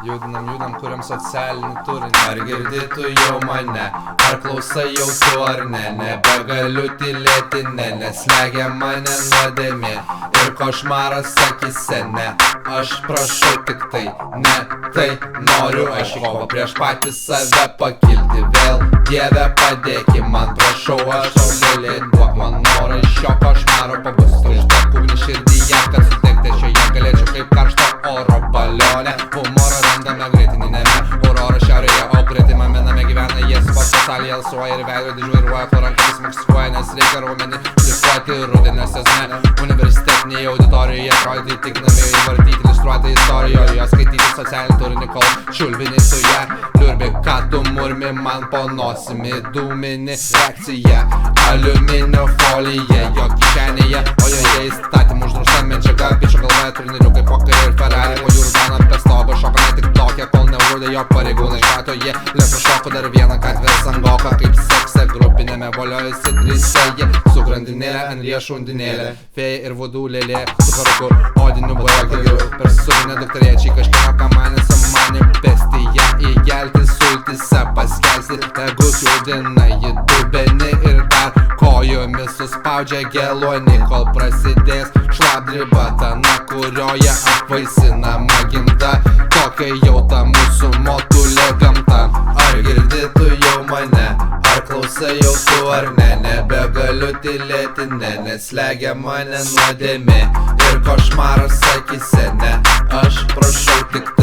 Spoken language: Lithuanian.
Judinam, kuriam socialinį turinį. Ar girdi tu jau mane, ar klausai jau tu ar ne? Nebegaliu tylėti, neslegia mane nuodėmė ir košmaras akise, ne. Aš prašau tik tai, ne tai noriu aš į kovą prieš patį save pakilti vėl. Dieve padėki man, prašau aš saulėlė, duok man norą iš šio košmaro pabusti. Uždėk ugnį širdyje, kad sudegti šioje galėčiau kaip karšto oro balionė. Humorą randame greitinime, aurora šiaurėje, o gretimame name gyvena jie. Sporto salėje alsuoja ir veidrodį žvairuoja, florankomis miksuoja, nes reikia raumenį iliustruoti rudenio sezone. Universitetinėje auditorijoje atrodyti tikinami įvartyti, iliustruoti istorijoje, jo skaityti socialinį turinį, kol čiulbini su ją. Liurbi, ką tu murmi man po nosimi, dūmini reakcija, aliuminio folija jo kišenėje, o joje įstatymų uždrausta medžiaga. Bičio galvoje turnirių kaip pokerį ir Ferrari, po Jurdaną apie stogą šoka ne tik tokia, kol neuždė jo pareigūnai šato jie. Lėktų šoko dar vieną gatvės angoką, kaip sekse grupinėme voliojasi trise jie. Su grandinėlė ant riešų undinėlė, fėja ir vodų lėlė, su karuku odiniu bajokiu. Per surinę dukteriečiai kažkieno kamanę samanė, pesti ją įgelti sultise paskelsi. Tegus judina jį dubeni ir dar kojomis suspaudžia geluonį, kol prasidės šlapdriba tana, kurioje apvaisinama gimta. Tokia jau ta mūsų motulė gamta. Ar girdi tu jau mane, ar klausai jau tu ar ne? Nebegaliu tylėti, neslegia mane nuodėmė ir košmaras akise, ne. Aš prašau tik tai